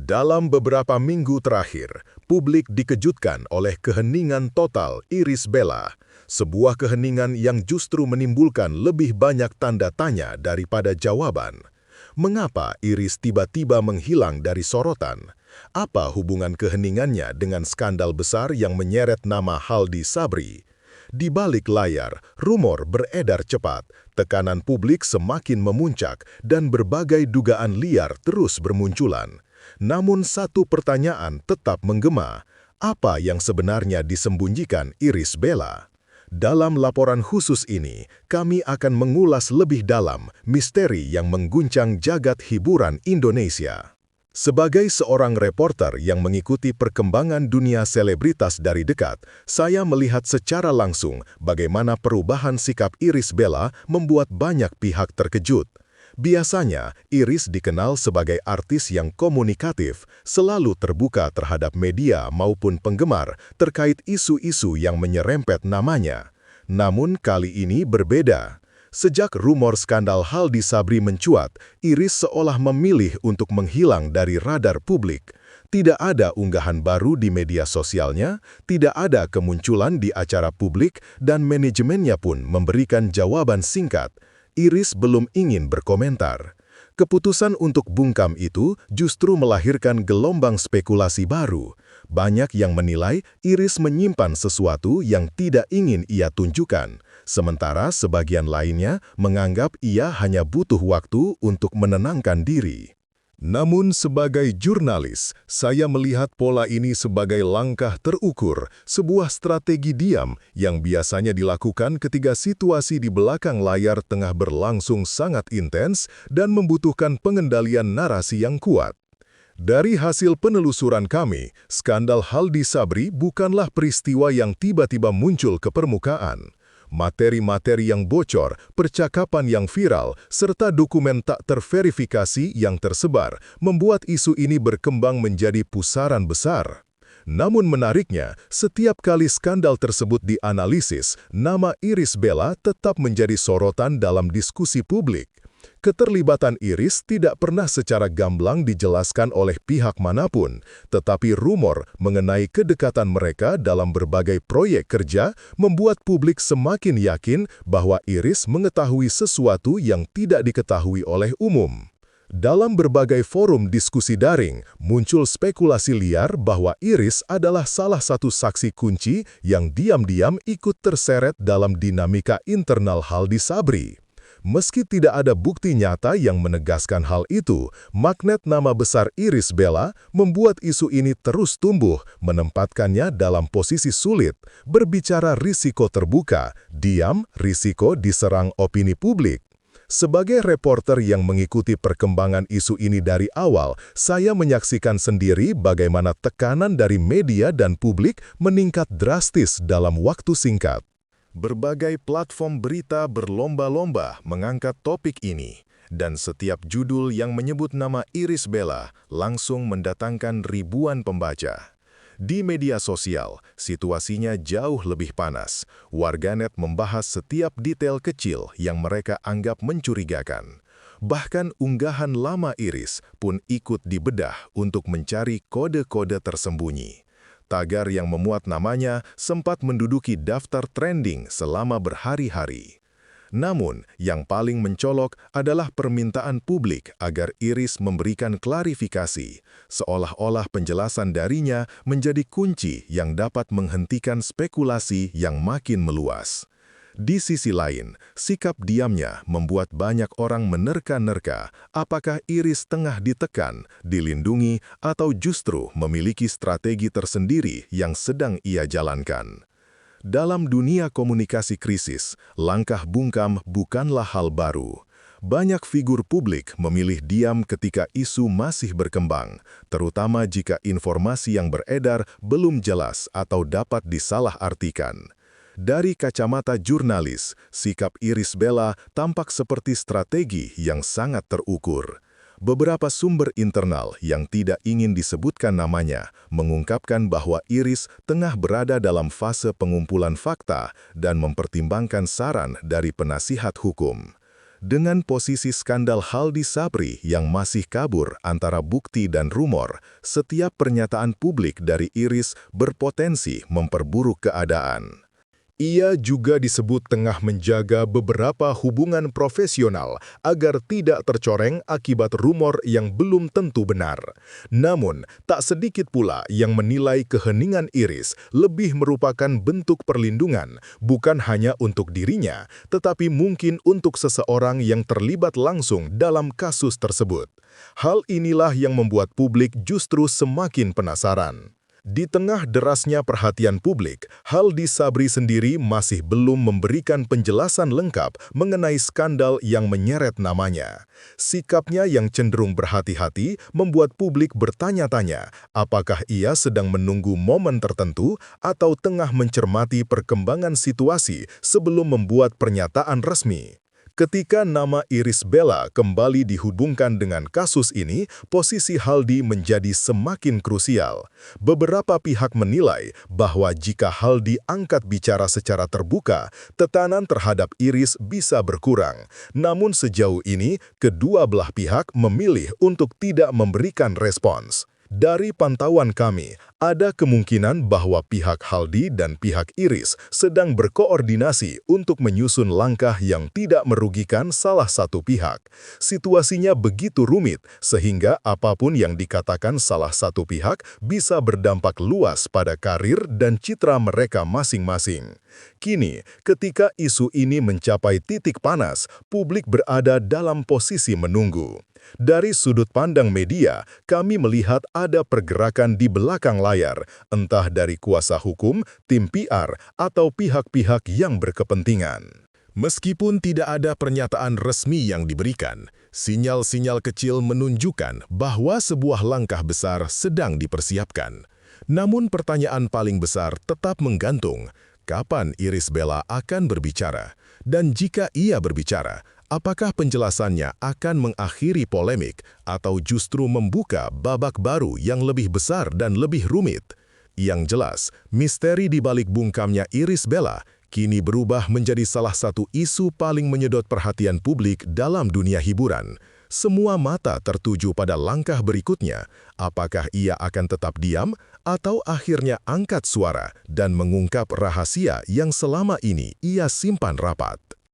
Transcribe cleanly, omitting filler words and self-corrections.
Dalam beberapa minggu terakhir, publik dikejutkan oleh keheningan total Irish Bella, sebuah keheningan yang justru menimbulkan lebih banyak tanda tanya daripada jawaban. Mengapa Iris tiba-tiba menghilang dari sorotan? Apa hubungan keheningannya dengan skandal besar yang menyeret nama Haldi Sabri? Di balik layar, rumor beredar cepat, tekanan publik semakin memuncak, dan berbagai dugaan liar terus bermunculan. Namun satu pertanyaan tetap menggema, apa yang sebenarnya disembunyikan Irish Bella? Dalam laporan khusus ini, kami akan mengulas lebih dalam misteri yang mengguncang jagat hiburan Indonesia. Sebagai seorang reporter yang mengikuti perkembangan dunia selebritas dari dekat, saya melihat secara langsung bagaimana perubahan sikap Irish Bella membuat banyak pihak terkejut. Biasanya, Iris dikenal sebagai artis yang komunikatif, selalu terbuka terhadap media maupun penggemar terkait isu-isu yang menyerempet namanya. Namun kali ini berbeda. Sejak rumor skandal Haldi Sabri mencuat, Iris seolah memilih untuk menghilang dari radar publik. Tidak ada unggahan baru di media sosialnya, tidak ada kemunculan di acara publik, dan manajemennya pun memberikan jawaban singkat. Iris belum ingin berkomentar. Keputusan untuk bungkam itu justru melahirkan gelombang spekulasi baru. Banyak yang menilai Iris menyimpan sesuatu yang tidak ingin ia tunjukkan, sementara sebagian lainnya menganggap ia hanya butuh waktu untuk menenangkan diri. Namun sebagai jurnalis, saya melihat pola ini sebagai langkah terukur, sebuah strategi diam yang biasanya dilakukan ketika situasi di belakang layar tengah berlangsung sangat intens dan membutuhkan pengendalian narasi yang kuat. Dari hasil penelusuran kami, skandal Haldi Sabri bukanlah peristiwa yang tiba-tiba muncul ke permukaan. Materi-materi yang bocor, percakapan yang viral, serta dokumen tak terverifikasi yang tersebar membuat isu ini berkembang menjadi pusaran besar. Namun menariknya, setiap kali skandal tersebut dianalisis, nama Irish Bella tetap menjadi sorotan dalam diskusi publik. Keterlibatan Iris tidak pernah secara gamblang dijelaskan oleh pihak manapun, tetapi rumor mengenai kedekatan mereka dalam berbagai proyek kerja membuat publik semakin yakin bahwa Iris mengetahui sesuatu yang tidak diketahui oleh umum. Dalam berbagai forum diskusi daring, muncul spekulasi liar bahwa Iris adalah salah satu saksi kunci yang diam-diam ikut terseret dalam dinamika internal Haldi Sabri. Meski tidak ada bukti nyata yang menegaskan hal itu, magnet nama besar Irish Bella membuat isu ini terus tumbuh, menempatkannya dalam posisi sulit, berbicara risiko terbuka, diam, risiko diserang opini publik. Sebagai reporter yang mengikuti perkembangan isu ini dari awal, saya menyaksikan sendiri bagaimana tekanan dari media dan publik meningkat drastis dalam waktu singkat. Berbagai platform berita berlomba-lomba mengangkat topik ini, dan setiap judul yang menyebut nama Irish Bella langsung mendatangkan ribuan pembaca. Di media sosial, situasinya jauh lebih panas. Warganet membahas setiap detail kecil yang mereka anggap mencurigakan. Bahkan unggahan lama Iris pun ikut dibedah untuk mencari kode-kode tersembunyi. Tagar yang memuat namanya sempat menduduki daftar trending selama berhari-hari. Namun, yang paling mencolok adalah permintaan publik agar Iris memberikan klarifikasi, seolah-olah penjelasan darinya menjadi kunci yang dapat menghentikan spekulasi yang makin meluas. Di sisi lain, sikap diamnya membuat banyak orang menerka-nerka apakah Iris tengah ditekan, dilindungi, atau justru memiliki strategi tersendiri yang sedang ia jalankan. Dalam dunia komunikasi krisis, langkah bungkam bukanlah hal baru. Banyak figur publik memilih diam ketika isu masih berkembang, terutama jika informasi yang beredar belum jelas atau dapat disalahartikan. Dari kacamata jurnalis, sikap Irish Bella tampak seperti strategi yang sangat terukur. Beberapa sumber internal yang tidak ingin disebutkan namanya mengungkapkan bahwa Iris tengah berada dalam fase pengumpulan fakta dan mempertimbangkan saran dari penasihat hukum. Dengan posisi skandal Haldi Sabri yang masih kabur antara bukti dan rumor, setiap pernyataan publik dari Iris berpotensi memperburuk keadaan. Ia juga disebut tengah menjaga beberapa hubungan profesional agar tidak tercoreng akibat rumor yang belum tentu benar. Namun, tak sedikit pula yang menilai keheningan Iris lebih merupakan bentuk perlindungan, bukan hanya untuk dirinya, tetapi mungkin untuk seseorang yang terlibat langsung dalam kasus tersebut. Hal inilah yang membuat publik justru semakin penasaran. Di tengah derasnya perhatian publik, Haldi Sabri sendiri masih belum memberikan penjelasan lengkap mengenai skandal yang menyeret namanya. Sikapnya yang cenderung berhati-hati membuat publik bertanya-tanya apakah ia sedang menunggu momen tertentu atau tengah mencermati perkembangan situasi sebelum membuat pernyataan resmi. Ketika nama Iris Bella kembali dihubungkan dengan kasus ini, posisi Haldi menjadi semakin krusial. Beberapa pihak menilai bahwa jika Haldi angkat bicara secara terbuka, tekanan terhadap Iris bisa berkurang. Namun sejauh ini, kedua belah pihak memilih untuk tidak memberikan respons. Dari pantauan kami, ada kemungkinan bahwa pihak Haldi dan pihak Iris sedang berkoordinasi untuk menyusun langkah yang tidak merugikan salah satu pihak. Situasinya begitu rumit, sehingga apapun yang dikatakan salah satu pihak bisa berdampak luas pada karir dan citra mereka masing-masing. Kini, ketika isu ini mencapai titik panas, publik berada dalam posisi menunggu. Dari sudut pandang media, kami melihat ada pergerakan di belakang layar, entah dari kuasa hukum, tim PR, atau pihak-pihak yang berkepentingan. Meskipun tidak ada pernyataan resmi yang diberikan, sinyal-sinyal kecil menunjukkan bahwa sebuah langkah besar sedang dipersiapkan. Namun pertanyaan paling besar tetap menggantung, kapan Iris Bella akan berbicara? Dan jika ia berbicara, apakah penjelasannya akan mengakhiri polemik atau justru membuka babak baru yang lebih besar dan lebih rumit? Yang jelas, misteri di balik bungkamnya Iris Bella kini berubah menjadi salah satu isu paling menyedot perhatian publik dalam dunia hiburan. Semua mata tertuju pada langkah berikutnya, apakah ia akan tetap diam atau akhirnya angkat suara dan mengungkap rahasia yang selama ini ia simpan rapat.